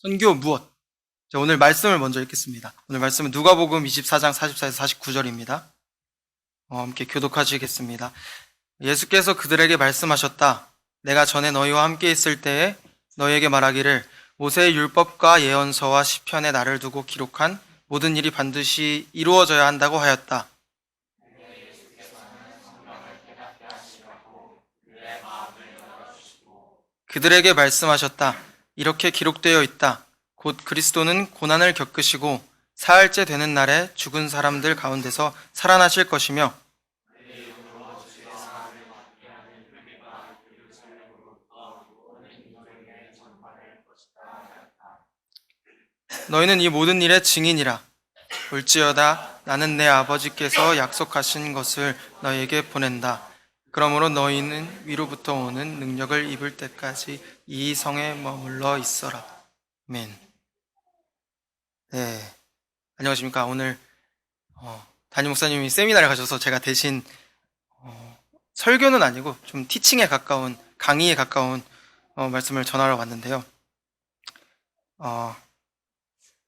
선교 무엇? 자, 오늘 말씀을 먼저 읽겠습니다. 오늘 말씀은 누가복음 24장 44에서 49절입니다. 함께 교독하시겠습니다. 예수께서 그들에게 말씀하셨다. 내가 전에 너희와 함께 있을 때에 너희에게 말하기를 모세의 율법과 예언서와 시편에 나를 두고 기록한 모든 일이 반드시 이루어져야 한다고 하였다. 그들에게 말씀하셨다. 이렇게 기록되어 있다. 곧 그리스도는 고난을 겪으시고 사흘째 되는 날에 죽은 사람들 가운데서 살아나실 것이며 너희는 이 모든 일의 증인이라. 볼지어다 나는 내 아버지께서 약속하신 것을 너희에게 보낸다. 그러므로 너희는 위로부터 오는 능력을 입을 때까지 이 성에 머물러 있어라. 아멘. 네, 안녕하십니까. 오늘 담임 목사님이 세미나를 가셔서 제가 대신 설교는 아니고 좀 티칭에 가까운, 강의에 가까운 말씀을 전하러 왔는데요.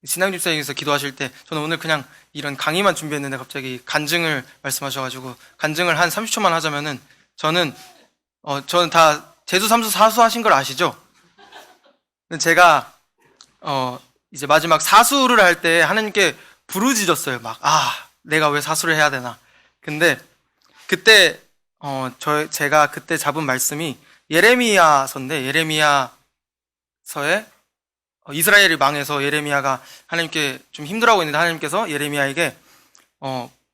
신앙 집사님께서 기도하실 때 저는 오늘 그냥 이런 강의만 준비했는데 갑자기 간증을 말씀하셔가지고 간증을 한 30초만 하자면은 저는 다 제수 삼수 사수 하신 걸 아시죠? 제가 이제 마지막 사수를 할 때 하나님께 부르짖었어요. 내가 왜 사수를 해야 되나? 근데 그때 제가 그때 잡은 말씀이 예레미야서인데, 예레미야서에 이스라엘이 망해서 예레미야가 하나님께 좀 힘들어하고 있는데 하나님께서 예레미야에게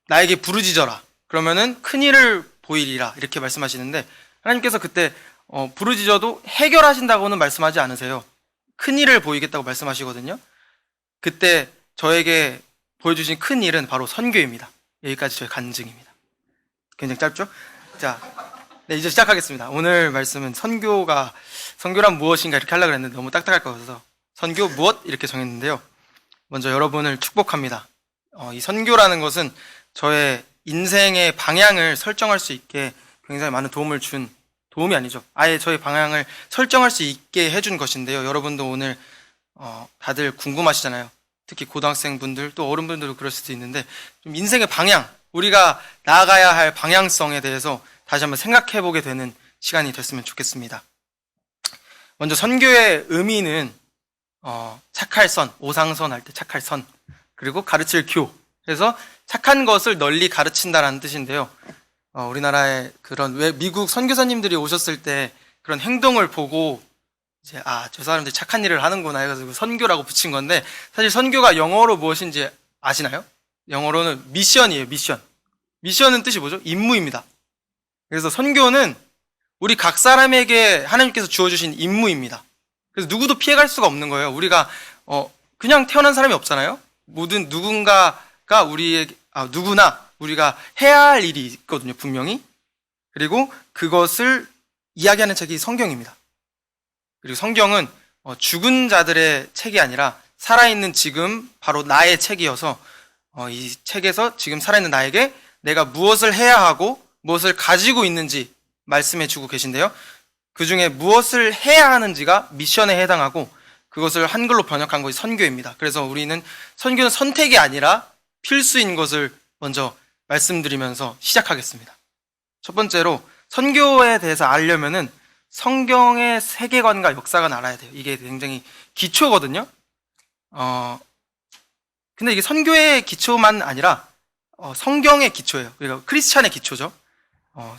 나에게 부르짖어라. 그러면은 큰 일을 보이리라. 이렇게 말씀하시는데 하나님께서 그때 부르짖어도 해결하신다고는 말씀하지 않으세요. 큰 일을 보이겠다고 말씀하시거든요. 그때 저에게 보여주신 큰 일은 바로 선교입니다. 여기까지 저의 간증입니다. 굉장히 짧죠? 자, 네, 이제 시작하겠습니다. 오늘 말씀은 선교란 무엇인가 이렇게 하려고 했는데 너무 딱딱할 것 같아서 선교 무엇? 이렇게 정했는데요. 먼저 여러분을 축복합니다. 이 선교라는 것은 저의 인생의 방향을 설정할 수 있게 굉장히 많은 도움이 아니죠. 아예 저의 방향을 설정할 수 있게 해준 것인데요. 여러분도 오늘 다들 궁금하시잖아요. 특히 고등학생분들 또 어른분들도 그럴 수도 있는데 좀 인생의 방향, 우리가 나아가야 할 방향성에 대해서 다시 한번 생각해보게 되는 시간이 됐으면 좋겠습니다. 먼저 선교의 의미는 착할 선, 오상선 할 때 착할 선, 그리고 가르칠 교. 그래서 착한 것을 널리 가르친다라는 뜻인데요. 우리나라에 미국 선교사님들이 오셨을 때 그런 행동을 보고 이제 저 사람들이 착한 일을 하는구나 해가지고 선교라고 붙인 건데, 사실 선교가 영어로 무엇인지 아시나요? 영어로는 미션이에요. 미션은 뜻이 뭐죠? 임무입니다. 그래서 선교는 우리 각 사람에게 하나님께서 주어주신 임무입니다. 그래서 누구도 피해갈 수가 없는 거예요. 우리가 그냥 태어난 사람이 없잖아요. 누군가 누구나 우리가 해야 할 일이 있거든요, 분명히. 그리고 그것을 이야기하는 책이 성경입니다. 그리고 성경은 죽은 자들의 책이 아니라 살아있는 지금 바로 나의 책이어서 이 책에서 지금 살아있는 나에게 내가 무엇을 해야 하고 무엇을 가지고 있는지 말씀해 주고 계신데요. 그 중에 무엇을 해야 하는지가 미션에 해당하고 그것을 한글로 번역한 것이 선교입니다. 그래서 우리는 선교는 선택이 아니라 필수인 것을 먼저 말씀드리면서 시작하겠습니다. 첫 번째로 선교에 대해서 알려면은 성경의 세계관과 역사가 알아야 돼요. 이게 굉장히 기초거든요. 근데 이게 선교의 기초만 아니라 성경의 기초예요. 그러니까 크리스찬의 기초죠.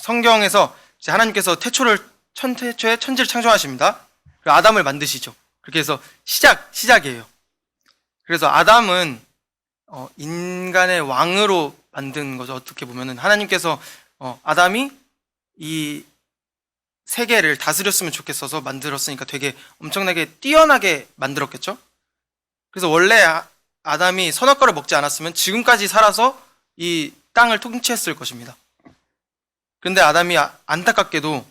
성경에서 이제 하나님께서 태초에 천지를 창조하십니다. 그리고 아담을 만드시죠. 그렇게 해서 시작이에요. 그래서 아담은 인간의 왕으로 만든 거죠. 어떻게 보면은 하나님께서 아담이 이 세계를 다스렸으면 좋겠어서 만들었으니까 되게 엄청나게 뛰어나게 만들었겠죠. 그래서 원래 아담이 선악과를 먹지 않았으면 지금까지 살아서 이 땅을 통치했을 것입니다. 그런데 아담이 안타깝게도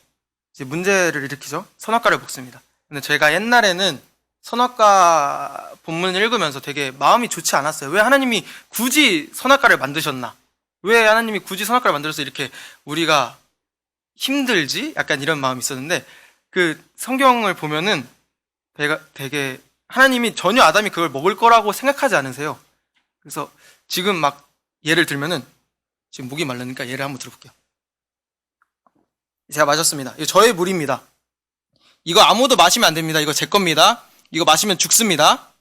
이제 문제를 일으키죠. 선악과를 먹습니다. 근데 제가 옛날에는 선악과 본문을 읽으면서 되게 마음이 좋지 않았어요. 왜 하나님이 굳이 선악과를 만드셨나? 왜 하나님이 굳이 선악과를 만들어서 이렇게 우리가 힘들지? 약간 이런 마음이 있었는데 그 성경을 보면은 되게 하나님이 전혀 아담이 그걸 먹을 거라고 생각하지 않으세요. 그래서 지금 막 예를 들면은 지금 목이 마르니까 예를 한번 들어볼게요. 제가 마셨습니다. 이거 저의 물입니다. 이거 아무도 마시면 안 됩니다. 이거 제 겁니다. 이거 마시면 죽습니다.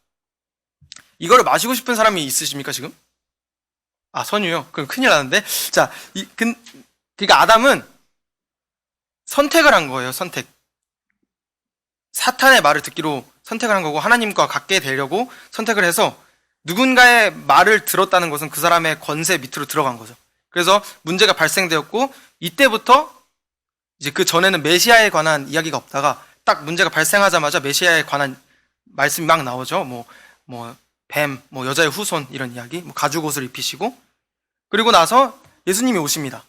이거를 마시고 싶은 사람이 있으십니까, 지금? 아, 선유요? 그럼 큰일 나는데? 자, 그러니까 아담은 선택을 한 거예요, 선택. 사탄의 말을 듣기로 선택을 한 거고, 하나님과 같게 되려고 선택을 해서 누군가의 말을 들었다는 것은 그 사람의 권세 밑으로 들어간 거죠. 그래서 문제가 발생되었고, 이때부터 이제 그 전에는 메시아에 관한 이야기가 없다가 딱 문제가 발생하자마자 메시아에 관한 말씀이 막 나오죠. 뱀, 여자의 후손 이런 이야기, 가죽 옷을 입히시고, 그리고 나서 예수님이 오십니다.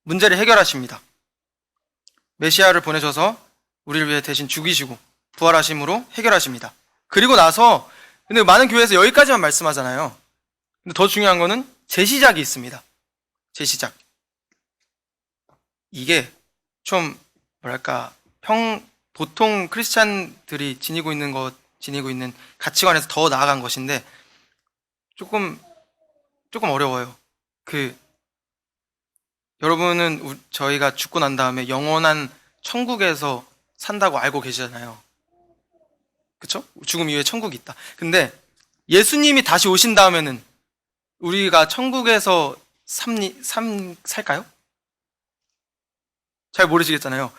문제를 해결하십니다. 메시아를 보내셔서 우리를 위해 대신 죽이시고 부활하심으로 해결하십니다. 그리고 나서 근데 많은 교회에서 여기까지만 말씀하잖아요. 근데 더 중요한 거는 제시작이 있습니다. 제시작. 이게 좀 뭐랄까 보통 크리스찬들이 지니고 있는 가치관에서 더 나아간 것인데 조금 어려워요. 여러분은 저희가 죽고 난 다음에 영원한 천국에서 산다고 알고 계시잖아요. 그쵸? 죽음 이후에 천국이 있다. 근데 예수님이 다시 오신 다음에는 우리가 천국에서 살까요? 잘 모르시겠잖아요.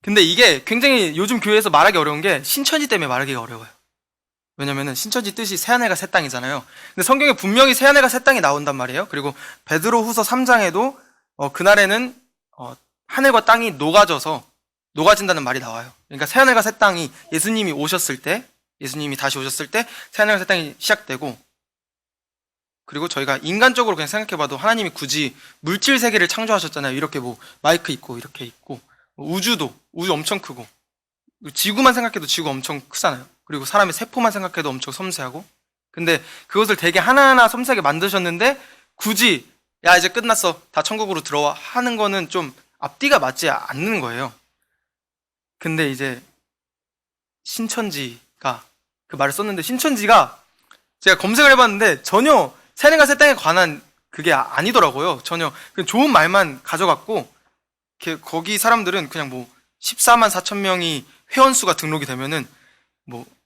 근데 이게 굉장히 요즘 교회에서 말하기 어려운 게 신천지 때문에 말하기가 어려워요. 왜냐면은 신천지 뜻이 새하늘과 새 땅이잖아요. 근데 성경에 분명히 새하늘과 새 땅이 나온단 말이에요. 그리고 베드로 후서 3장에도 그날에는 하늘과 땅이 녹아진다는 말이 나와요. 그러니까 새하늘과 새 땅이 예수님이 다시 오셨을 때 새하늘과 새 땅이 시작되고, 그리고 저희가 인간적으로 그냥 생각해봐도 하나님이 굳이 물질 세계를 창조하셨잖아요. 이렇게 마이크 있고 이렇게 있고, 우주 엄청 크고, 지구만 생각해도 지구 엄청 크잖아요. 그리고 사람의 세포만 생각해도 엄청 섬세하고. 근데 그것을 되게 하나하나 섬세하게 만드셨는데 굳이 야 이제 끝났어 다 천국으로 들어와 하는 거는 좀 앞뒤가 맞지 않는 거예요. 근데 이제 신천지가 그 말을 썼는데, 신천지가 제가 검색을 해봤는데 전혀 새하늘과 새 땅에 관한 그게 아니더라고요. 전혀 좋은 말만 가져갔고, 거기 사람들은 그냥 14만 4천 명이 회원수가 등록이 되면은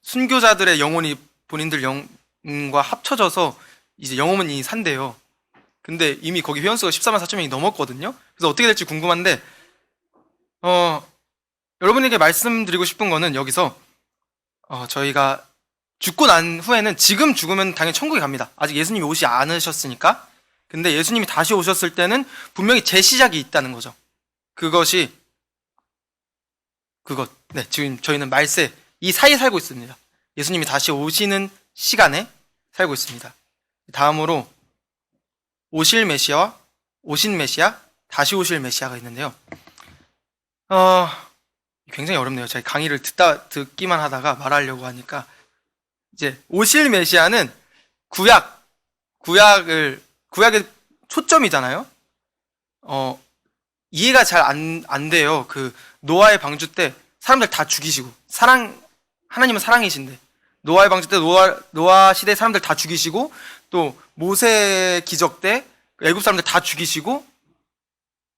순교자들의 영혼이 본인들 영과 합쳐져서 이제 영혼이 산대요. 근데 이미 거기 회원수가 14만 4천 명이 넘었거든요. 그래서 어떻게 될지 궁금한데, 여러분에게 말씀드리고 싶은 거는 여기서 저희가 죽고 난 후에는, 지금 죽으면 당연히 천국에 갑니다. 아직 예수님이 오지 않으셨으니까. 근데 예수님이 다시 오셨을 때는 분명히 재시작이 있다는 거죠. 네, 지금 저희는 말세 이 사이에 살고 있습니다. 예수님이 다시 오시는 시간에 살고 있습니다. 다음으로 오실 메시아와 오신 메시아, 다시 오실 메시아가 있는데요. 굉장히 어렵네요. 제가 강의를 듣기만 하다가 말하려고 하니까, 이제 오실 메시아는 구약의 초점이잖아요. 이해가 잘 안 돼요. 노아의 방주 때 사람들 다 죽이시고, 하나님은 사랑이신데 노아의 방주 때 노아 시대 사람들 다 죽이시고, 또 모세 기적 때 애굽 사람들 다 죽이시고,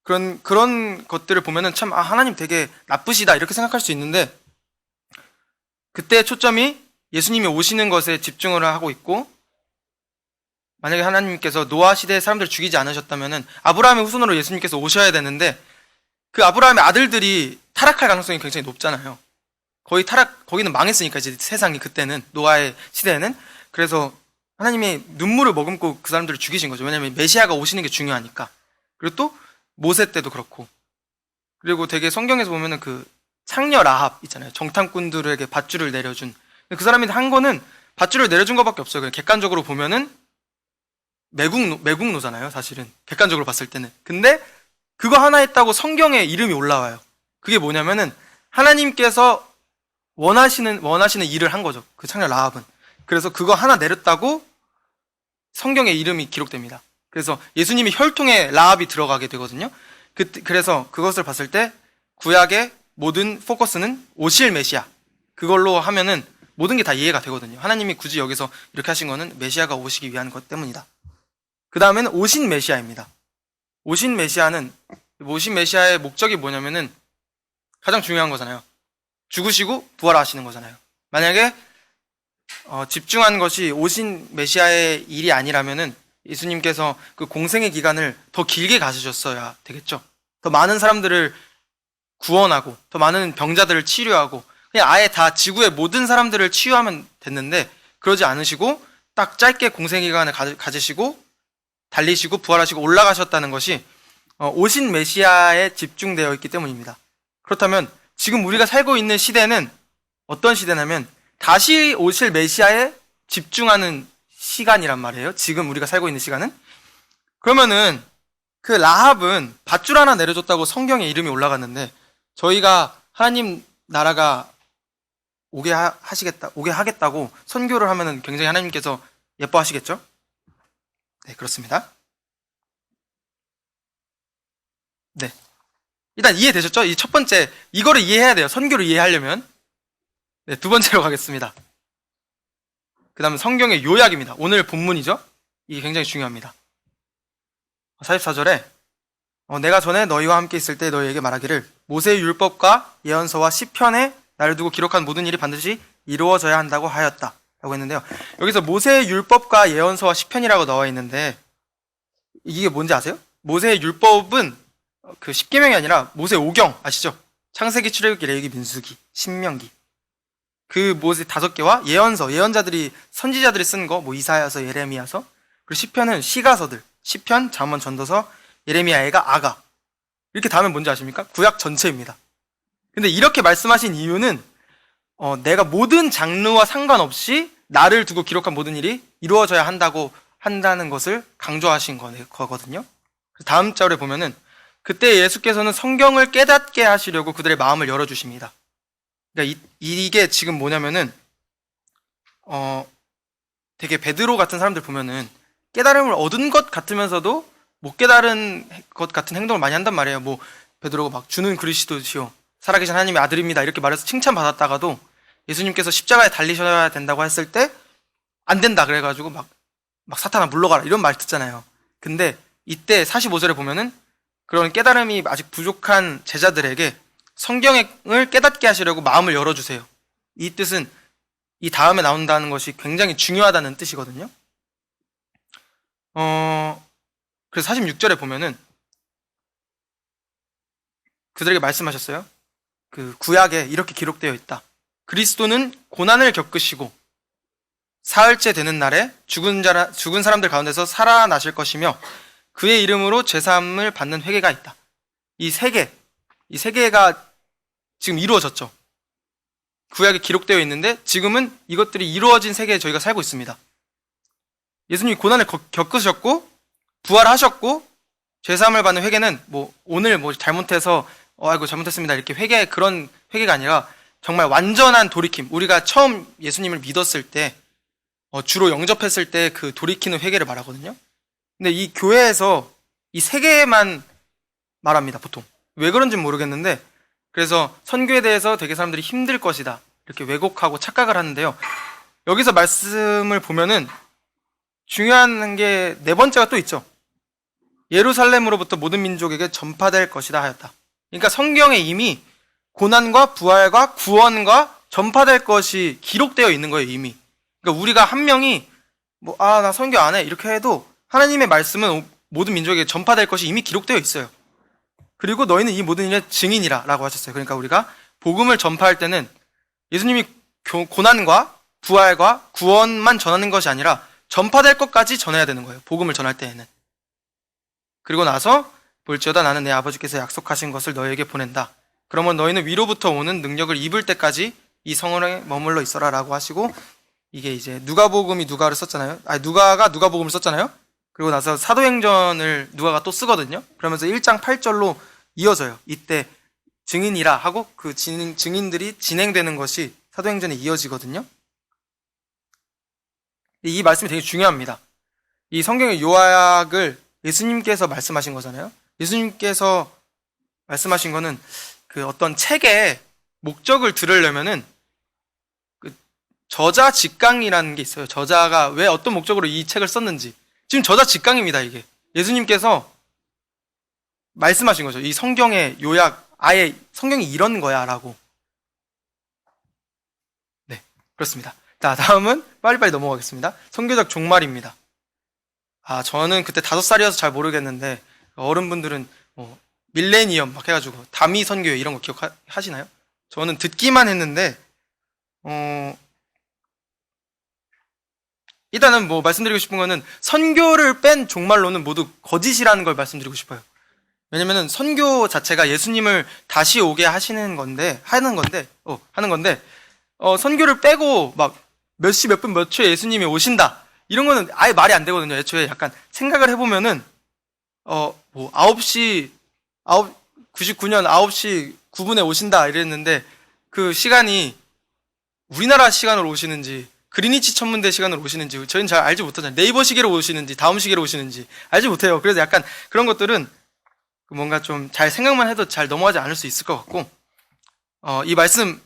그런 것들을 보면은 참 하나님 되게 나쁘시다 이렇게 생각할 수 있는데, 그때 초점이 예수님이 오시는 것에 집중을 하고 있고, 만약에 하나님께서 노아 시대의 사람들을 죽이지 않으셨다면은 아브라함의 후손으로 예수님께서 오셔야 되는데, 그 아브라함의 아들들이 타락할 가능성이 굉장히 높잖아요. 거기는 망했으니까, 이제 세상이 그때는, 노아의 시대에는. 그래서 하나님이 눈물을 머금고 그 사람들을 죽이신 거죠. 왜냐면 메시아가 오시는 게 중요하니까. 그리고 또 모세 때도 그렇고. 그리고 되게 성경에서 보면은 창녀 라합 있잖아요. 정탐꾼들에게 밧줄을 내려준. 그 사람이 한 거는 밧줄을 내려준 것밖에 없어요. 그냥 객관적으로 보면은 매국노잖아요, 사실은. 객관적으로 봤을 때는. 근데 그거 하나 했다고 성경에 이름이 올라와요. 그게 뭐냐면은 하나님께서 원하시는 일을 한 거죠. 그 창녀 라합은. 그래서 그거 하나 내렸다고 성경에 이름이 기록됩니다. 그래서 예수님이 혈통에 라합이 들어가게 되거든요. 그래서 그것을 봤을 때 구약의 모든 포커스는 오실 메시아, 그걸로 하면은 모든 게 다 이해가 되거든요. 하나님이 굳이 여기서 이렇게 하신 거는 메시아가 오시기 위한 것 때문이다. 그 다음에는 오신 메시아입니다. 오신 메시아의 목적이 뭐냐면은 가장 중요한 거잖아요. 죽으시고 부활하시는 거잖아요. 만약에 집중한 것이 오신 메시아의 일이 아니라면은 예수님께서 그 공생의 기간을 더 길게 가지셨어야 되겠죠. 더 많은 사람들을 구원하고 더 많은 병자들을 치료하고 그냥 아예 다 지구의 모든 사람들을 치유하면 됐는데 그러지 않으시고 딱 짧게 공생의 기간을 가지시고 달리시고 부활하시고 올라가셨다는 것이 오신 메시아에 집중되어 있기 때문입니다. 그렇다면 지금 우리가 살고 있는 시대는 어떤 시대냐면 다시 오실 메시아에 집중하는 시간이란 말이에요. 지금 우리가 살고 있는 시간은. 그러면은 그 라합은 밧줄 하나 내려줬다고 성경에 이름이 올라갔는데 저희가 하나님 나라가 오게 하겠다고 선교를 하면은 굉장히 하나님께서 예뻐하시겠죠? 네, 그렇습니다. 네. 일단 이해되셨죠? 이 첫 번째, 이거를 이해해야 돼요. 선교를 이해하려면. 네, 두 번째로 가겠습니다. 그 다음은 성경의 요약입니다. 오늘 본문이죠? 이게 굉장히 중요합니다. 44절에 내가 전에 너희와 함께 있을 때 너희에게 말하기를 모세의 율법과 예언서와 시편에 나를 두고 기록한 모든 일이 반드시 이루어져야 한다고 하였다 라고 했는데요. 여기서 모세의 율법과 예언서와 시편이라고 나와 있는데 이게 뭔지 아세요? 모세의 율법은 그 10계명이 아니라 모세 5경 아시죠? 창세기, 출애굽기, 레위기, 민수기, 신명기 그 모세 5개와 예언서, 예언자들이 선지자들이 쓴 거 뭐 이사야서, 예레미야서 그리고 시편은 시가서들 시편, 잠언, 전도서, 예레미야, 애가, 아가 이렇게 다음에 뭔지 아십니까? 구약 전체입니다. 근데 이렇게 말씀하신 이유는 내가 모든 장르와 상관없이 나를 두고 기록한 모든 일이 이루어져야 한다는 것을 강조하신 거거든요. 다음 절에 보면은 그때 예수께서는 성경을 깨닫게 하시려고 그들의 마음을 열어주십니다. 그러니까 이게 지금 뭐냐면은 되게 베드로 같은 사람들 보면은 깨달음을 얻은 것 같으면서도 못 깨달은 것 같은 행동을 많이 한단 말이에요. 뭐 베드로가 막 주는 그리스도시요 살아계신 하나님의 아들입니다 이렇게 말해서 칭찬받았다가도 예수님께서 십자가에 달리셔야 된다고 했을 때 안 된다 그래가지고 막 사탄아 물러가라 이런 말 듣잖아요. 근데 이때 45절에 보면은 그런 깨달음이 아직 부족한 제자들에게 성경을 깨닫게 하시려고 마음을 열어주세요. 이 뜻은 이 다음에 나온다는 것이 굉장히 중요하다는 뜻이거든요. 그래서 46절에 보면은 그들에게 말씀하셨어요. 그 구약에 이렇게 기록되어 있다. 그리스도는 고난을 겪으시고 사흘째 되는 날에 죽은 사람들 가운데서 살아나실 것이며 그의 이름으로 제사함을 받는 회개가 있다. 이 세 개가 지금 이루어졌죠. 구약에 기록되어 있는데 지금은 이것들이 이루어진 세계에 저희가 살고 있습니다. 예수님이 고난을 겪으셨고 부활하셨고 제사함을 받는 회개는 뭐 오늘 뭐 잘못해서 아이고 잘못했습니다 이렇게 그런 회개가 아니라 정말 완전한 돌이킴. 우리가 처음 예수님을 믿었을 때 주로 영접했을 때 그 돌이키는 회개를 말하거든요. 근데 이 교회에서 이 세 개만 말합니다. 보통 왜 그런지는 모르겠는데 그래서 선교에 대해서 되게 사람들이 힘들 것이다 이렇게 왜곡하고 착각을 하는데요. 여기서 말씀을 보면은 중요한 게 네 번째가 또 있죠. 예루살렘으로부터 모든 민족에게 전파될 것이다 하였다. 그러니까 성경에 이미 고난과 부활과 구원과 전파될 것이 기록되어 있는 거예요. 이미. 그러니까 우리가 한 명이 나 선교 안 해 이렇게 해도 하나님의 말씀은 모든 민족에게 전파될 것이 이미 기록되어 있어요. 그리고 너희는 이 모든 일의 증인이라 라고 하셨어요. 그러니까 우리가 복음을 전파할 때는 예수님이 고난과 부활과 구원만 전하는 것이 아니라 전파될 것까지 전해야 되는 거예요. 복음을 전할 때에는. 그리고 나서 볼지어다 나는 내 아버지께서 약속하신 것을 너희에게 보낸다. 그러면 너희는 위로부터 오는 능력을 입을 때까지 이 성원에 머물러 있어라 라고 하시고 이게 이제 누가복음이 누가를 썼잖아요. 누가가 누가복음을 썼잖아요. 그리고 나서 사도행전을 누가가 또 쓰거든요. 그러면서 1장 8절로 이어져요. 이때 증인이라 하고 그 증인들이 진행되는 것이 사도행전에 이어지거든요. 이 말씀이 되게 중요합니다. 이 성경의 요약을 예수님께서 말씀하신 거잖아요. 예수님께서 말씀하신 거는 그 어떤 책의 목적을 들으려면은 저자 직강이라는 게 있어요. 저자가 왜 어떤 목적으로 이 책을 썼는지. 지금 저자 직강입니다, 이게. 예수님께서 말씀하신 거죠. 이 성경의 요약, 아예 성경이 이런 거야, 라고. 네, 그렇습니다. 자, 다음은 빨리빨리 넘어가겠습니다. 선교적 종말입니다. 저는 그때 5살이어서 잘 모르겠는데, 어른분들은 밀레니엄 막 해가지고, 다미 선교회 이런 거 기억하시나요? 저는 듣기만 했는데, 일단은 말씀드리고 싶은 거는 선교를 뺀 종말론은 모두 거짓이라는 걸 말씀드리고 싶어요. 왜냐면은 선교 자체가 예수님을 다시 오게 하는 건데, 선교를 빼고 막 몇 시 몇 분 몇 초에 예수님이 오신다. 이런 거는 아예 말이 안 되거든요. 애초에 약간 생각을 해보면은, 99년 9시 9분에 오신다 이랬는데 그 시간이 우리나라 시간으로 오시는지, 그리니치 천문대 시간으로 오시는지 저희는 잘 알지 못하잖아요. 네이버 시계로 오시는지 다음 시계로 오시는지 알지 못해요. 그래서 약간 그런 것들은 뭔가 좀 잘 생각만 해도 잘 넘어가지 않을 수 있을 것 같고, 이 말씀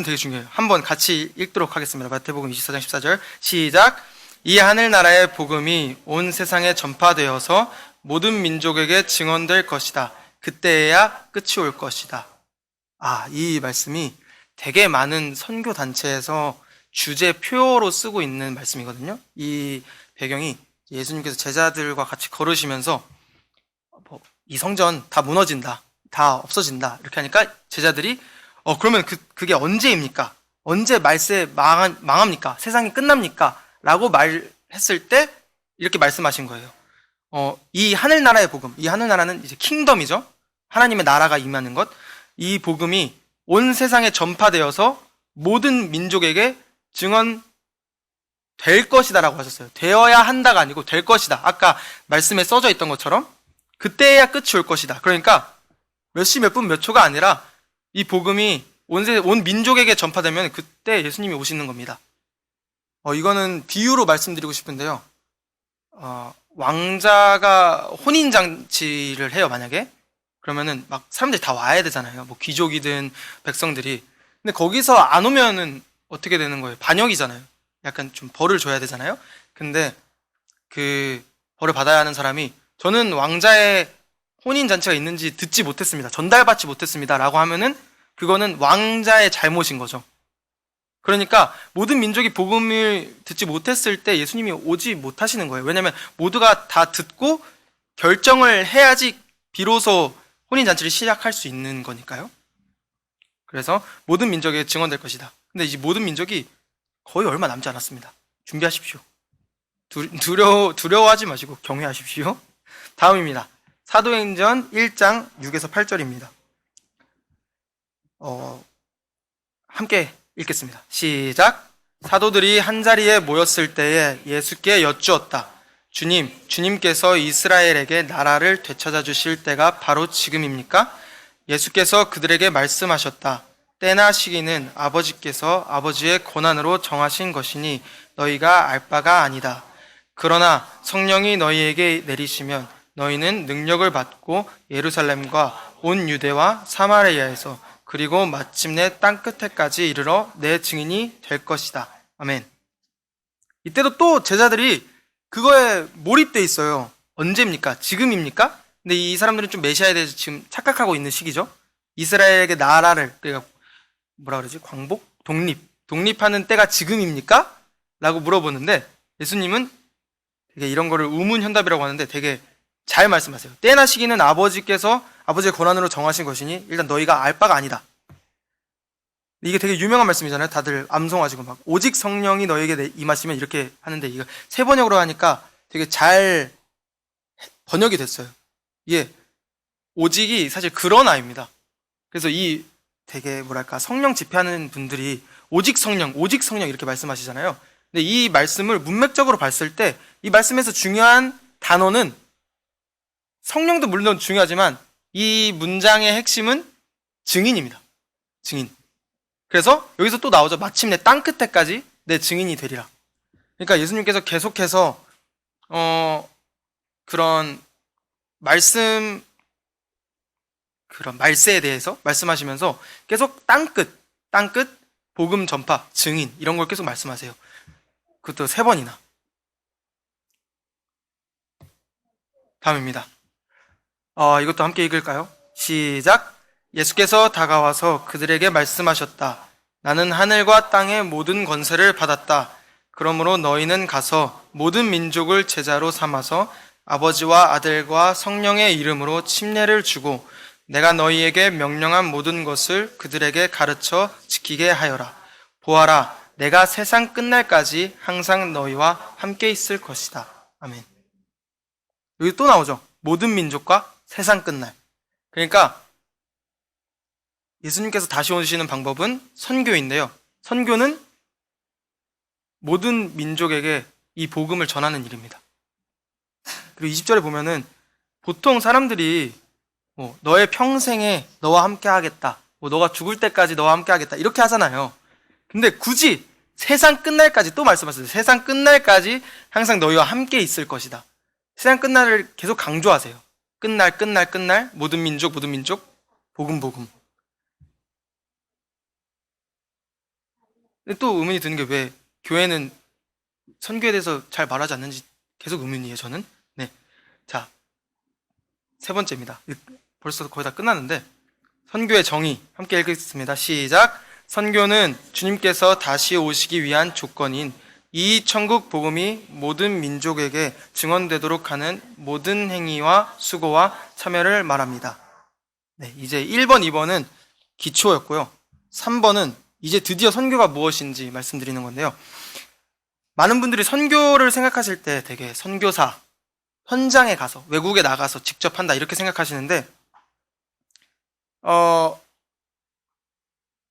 되게 중요해요. 한번 같이 읽도록 하겠습니다. 마태복음 24장 14절 시작. 이 하늘나라의 복음이 온 세상에 전파되어서 모든 민족에게 증언될 것이다. 그때야 끝이 올 것이다. 이 말씀이 되게 많은 선교 단체에서 주제 표어로 쓰고 있는 말씀이거든요. 이 배경이 예수님께서 제자들과 같이 걸으시면서 이 성전 다 무너진다, 다 없어진다 이렇게 하니까 제자들이 그러면 그게 언제입니까? 언제 말세 망합니까? 세상이 끝납니까? 라고 말했을 때 이렇게 말씀하신 거예요. 이 하늘나라의 복음, 이 하늘나라는 이제 킹덤이죠. 하나님의 나라가 임하는 것. 이 복음이 온 세상에 전파되어서 모든 민족에게 증언될 것이다 라고 하셨어요. 되어야 한다가 아니고 될 것이다. 아까 말씀에 써져 있던 것처럼 그때야 끝이 올 것이다. 그러니까 몇 시 몇 분 몇 초가 아니라 이 복음이 온 민족에게 전파되면 그때 예수님이 오시는 겁니다. 이거는 비유로 말씀드리고 싶은데요. 왕자가 혼인잔치를 해요, 만약에. 그러면은 막 사람들이 다 와야 되잖아요. 귀족이든 백성들이. 근데 거기서 안 오면은 어떻게 되는 거예요? 반역이잖아요. 약간 좀 벌을 줘야 되잖아요. 근데 그 벌을 받아야 하는 사람이 저는 왕자의 혼인잔치가 있는지 듣지 못했습니다. 전달받지 못했습니다. 라고 하면은 그거는 왕자의 잘못인 거죠. 그러니까 모든 민족이 복음을 듣지 못했을 때 예수님이 오지 못하시는 거예요. 왜냐하면 모두가 다 듣고 결정을 해야지 비로소 혼인잔치를 시작할 수 있는 거니까요. 그래서 모든 민족에게 증언될 것이다. 근데 이 모든 민족이 거의 얼마 남지 않았습니다. 준비하십시오. 두려워하지 마시고 경외하십시오. 다음입니다. 사도행전 1장 6에서 8절입니다. 함께 읽겠습니다. 시작. 사도들이 한자리에 모였을 때에 예수께 여쭈었다. 주님께서 이스라엘에게 나라를 되찾아 주실 때가 바로 지금입니까? 예수께서 그들에게 말씀하셨다. 때나 시기는 아버지께서 아버지의 권한으로 정하신 것이니 너희가 알 바가 아니다. 그러나 성령이 너희에게 내리시면 너희는 능력을 받고 예루살렘과 온 유대와 사마리아에서 그리고 마침내 땅끝에까지 이르러 내 증인이 될 것이다. 아멘. 이때도 또 제자들이 그거에 몰입돼 있어요. 언제입니까? 지금입니까? 근데 이 사람들은 좀 메시아에 대해서 지금 착각하고 있는 시기죠. 이스라엘에게 나라를, 그러니까 독립하는 때가 지금입니까? 라고 물어보는데 예수님은 되게 이런 거를 우문현답이라고 하는데 되게 잘 말씀하세요. 때나 시기는 아버지께서 아버지의 권한으로 정하신 것이니 일단 너희가 알 바가 아니다. 이게 되게 유명한 말씀이잖아요. 다들 암송하시고 막 오직 성령이 너에게 임하시면 이렇게 하는데 이거 세 번역으로 하니까 되게 잘 번역이 됐어요. 이게 오직이 사실 그러나입니다. 그래서 이 되게 성령 집회하는 분들이 오직 성령 이렇게 말씀하시잖아요. 근데 이 말씀을 문맥적으로 봤을 때 이 말씀에서 중요한 단어는 성령도 물론 중요하지만 이 문장의 핵심은 증인입니다. 증인. 그래서 여기서 또 나오죠. 마침내 땅끝에까지 내 증인이 되리라. 그러니까 예수님께서 계속해서 그런 말세에 대해서 말씀하시면서 계속 땅끝 복음 전파, 증인 이런 걸 계속 말씀하세요. 그것도 3번이나. 다음입니다. 이것도 함께 읽을까요? 시작. 예수께서 다가와서 그들에게 말씀하셨다. 나는 하늘과 땅의 모든 권세를 받았다. 그러므로 너희는 가서 모든 민족을 제자로 삼아서 아버지와 아들과 성령의 이름으로 침례를 주고 내가 너희에게 명령한 모든 것을 그들에게 가르쳐 지키게 하여라. 보아라, 내가 세상 끝날까지 항상 너희와 함께 있을 것이다. 아멘. 여기 또 나오죠. 모든 민족과 세상 끝날. 그러니까 예수님께서 다시 오시는 방법은 선교인데요. 선교는 모든 민족에게 이 복음을 전하는 일입니다. 그리고 20절에 보면은 보통 사람들이 너의 평생에 너와 함께 하겠다. 너가 죽을 때까지 너와 함께 하겠다. 이렇게 하잖아요. 근데 굳이 세상 끝날까지 또 말씀하셨어요. 세상 끝날까지 항상 너희와 함께 있을 것이다. 세상 끝날을 계속 강조하세요. 끝날, 모든 민족, 복음. 근데 또 의문이 드는 게 왜 교회는 선교에 대해서 잘 말하지 않는지 계속 의문이에요, 저는. 네. 자, 3번째입니다. 벌써 거의 다 끝났는데, 선교의 정의 함께 읽겠습니다. 시작. 선교는 주님께서 다시 오시기 위한 조건인 이 천국 복음이 모든 민족에게 증언되도록 하는 모든 행위와 수고와 참여를 말합니다. 네, 이제 1번, 2번은 기초였고요. 3번은 이제 드디어 선교가 무엇인지 말씀드리는 건데요. 많은 분들이 선교를 생각하실 때 되게 선교사, 현장에 가서, 외국에 나가서 직접 한다 이렇게 생각하시는데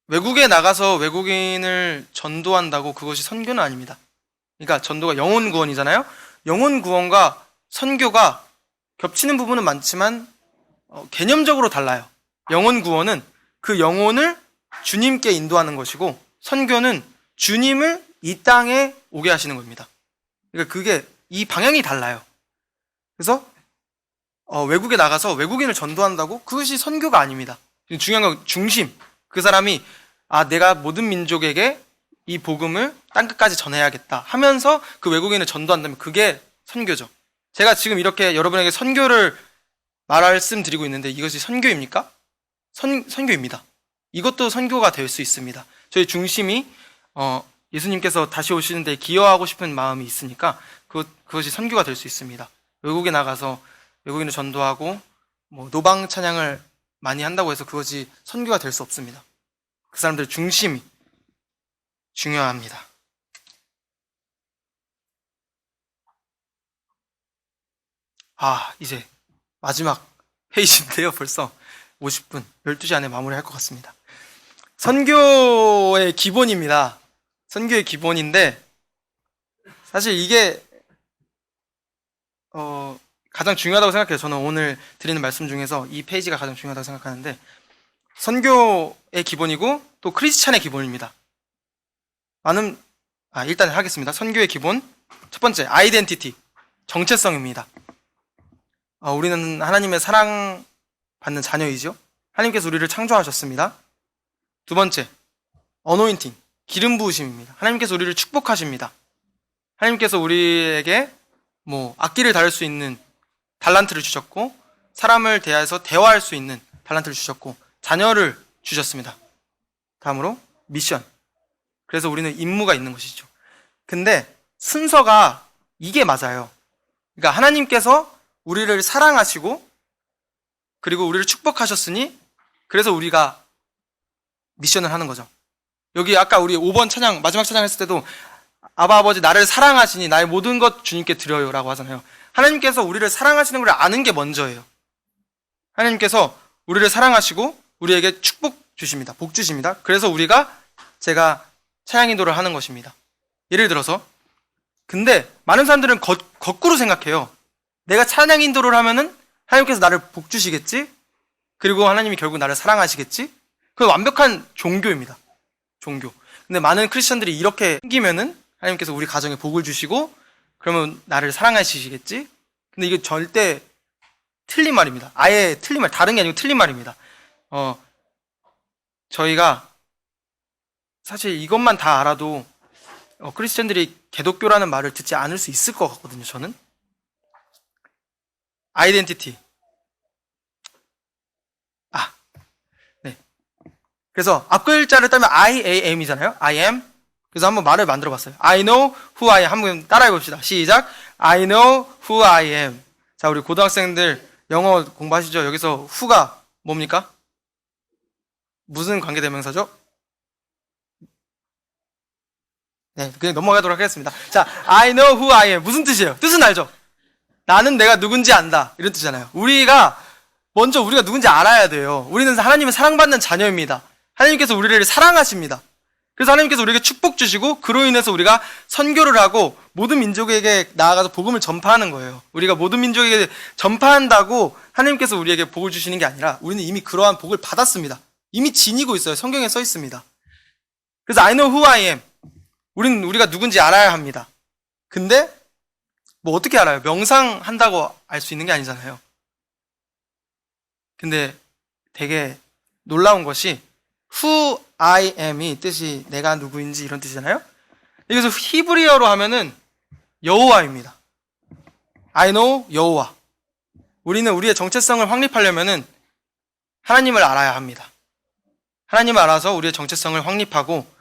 외국에 나가서 외국인을 전도한다고 그것이 선교는 아닙니다. 그러니까 전도가 영혼 구원이잖아요. 영혼 구원과 선교가 겹치는 부분은 많지만 개념적으로 달라요. 영혼 구원은 그 영혼을 주님께 인도하는 것이고 선교는 주님을 이 땅에 오게 하시는 겁니다. 그러니까 그게 이 방향이 달라요. 그래서 외국에 나가서 외국인을 전도한다고 그것이 선교가 아닙니다. 중요한 건 중심. 그 사람이 내가 모든 민족에게 이 복음을 땅끝까지 전해야겠다 하면서 그 외국인을 전도한다면 그게 선교죠. 제가 지금 이렇게 여러분에게 선교를 말씀드리고 있는데 이것이 선교입니까? 선교입니다. 이것도 선교가 될 수 있습니다. 저희 중심이 예수님께서 다시 오시는 데 기여하고 싶은 마음이 있으니까 그것이 선교가 될 수 있습니다. 외국에 나가서 외국인을 전도하고 노방 찬양을 많이 한다고 해서 그것이 선교가 될 수 없습니다. 그 사람들의 중심이 중요합니다. 이제 마지막 페이지인데요. 벌써 50분, 12시 안에 마무리할 것 같습니다. 선교의 기본입니다. 선교의 기본인데 사실 이게 가장 중요하다고 생각해요. 저는 오늘 드리는 말씀 중에서 이 페이지가 가장 중요하다고 생각하는데 선교의 기본이고 또 크리스찬의 기본입니다. 일단 하겠습니다. 선교의 기본 첫 번째 아이덴티티, 정체성입니다. 우리는 하나님의 사랑받는 자녀이죠. 하나님께서 우리를 창조하셨습니다. 두 번째 어노인팅, 기름 부으심입니다. 하나님께서 우리를 축복하십니다. 하나님께서 우리에게 악기를 다룰 수 있는 달란트를 주셨고 사람을 대해서 대화할 수 있는 달란트를 주셨고 자녀를 주셨습니다. 다음으로 미션. 그래서 우리는 임무가 있는 것이죠. 근데 순서가 이게 맞아요. 그러니까 하나님께서 우리를 사랑하시고 그리고 우리를 축복하셨으니 그래서 우리가 미션을 하는 거죠. 여기 아까 우리 5번 찬양, 마지막 찬양 했을 때도 아바 아버지 나를 사랑하시니 나의 모든 것 주님께 드려요 라고 하잖아요. 하나님께서 우리를 사랑하시는 걸 아는 게 먼저예요. 하나님께서 우리를 사랑하시고 우리에게 축복 주십니다. 복 주십니다. 그래서 제가 찬양 인도를 하는 것입니다. 예를 들어서 근데 많은 사람들은 거꾸로 생각해요. 내가 찬양 인도를 하면은 하나님께서 나를 복 주시겠지? 그리고 하나님이 결국 나를 사랑하시겠지? 그게 완벽한 종교입니다. 종교. 근데 많은 크리스천들이 이렇게 생기면은 하나님께서 우리 가정에 복을 주시고 그러면 나를 사랑하시겠지? 근데 이게 절대 틀린 말입니다. 아예 틀린 말, 다른 게 아니고 틀린 말입니다. 저희가 사실 이것만 다 알아도 크리스천들이 개독교라는 말을 듣지 않을 수 있을 것 같거든요, 저는. 아이덴티티. 네. 그래서 앞글자를 따면 I am이잖아요. I am. 그래서 한번 말을 만들어 봤어요. I know who I am. 한번 따라해 봅시다. 시작. I know who I am. 자, 우리 고등학생들 영어 공부하시죠? 여기서 who가 뭡니까? 무슨 관계대명사죠? 네, 그냥 넘어가도록 하겠습니다. 자, I know who I am. 무슨 뜻이에요? 뜻은 알죠? 나는 내가 누군지 안다. 이런 뜻이잖아요. 먼저 우리가 누군지 알아야 돼요. 우리는 하나님의 사랑받는 자녀입니다. 하나님께서 우리를 사랑하십니다. 그래서 하나님께서 우리에게 축복 주시고 그로 인해서 우리가 선교를 하고 모든 민족에게 나아가서 복음을 전파하는 거예요. 우리가 모든 민족에게 전파한다고 하나님께서 우리에게 복을 주시는 게 아니라 우리는 이미 그러한 복을 받았습니다. 이미 지니고 있어요. 성경에 써 있습니다. 그래서 I know who I am. 우리가 누군지 알아야 합니다. 근데 뭐 어떻게 알아요? 명상한다고 알 수 있는 게 아니잖아요. 근데 되게 놀라운 것이 who I am이 뜻이 내가 누구인지 이런 뜻이잖아요. 여기서 히브리어로 하면은 여호와입니다. I know 여호와. 우리는 우리의 정체성을 확립하려면은 하나님을 알아야 합니다. 하나님을 알아서 우리의 정체성을 확립하고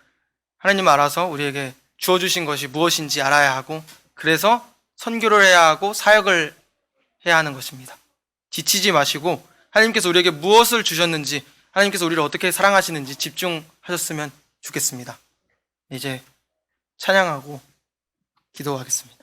하나님을 알아서 우리에게 주어주신 것이 무엇인지 알아야 하고 그래서 선교를 해야 하고 사역을 해야 하는 것입니다. 지치지 마시고 하나님께서 우리에게 무엇을 주셨는지 하나님께서 우리를 어떻게 사랑하시는지 집중하셨으면 좋겠습니다. 이제 찬양하고 기도하겠습니다.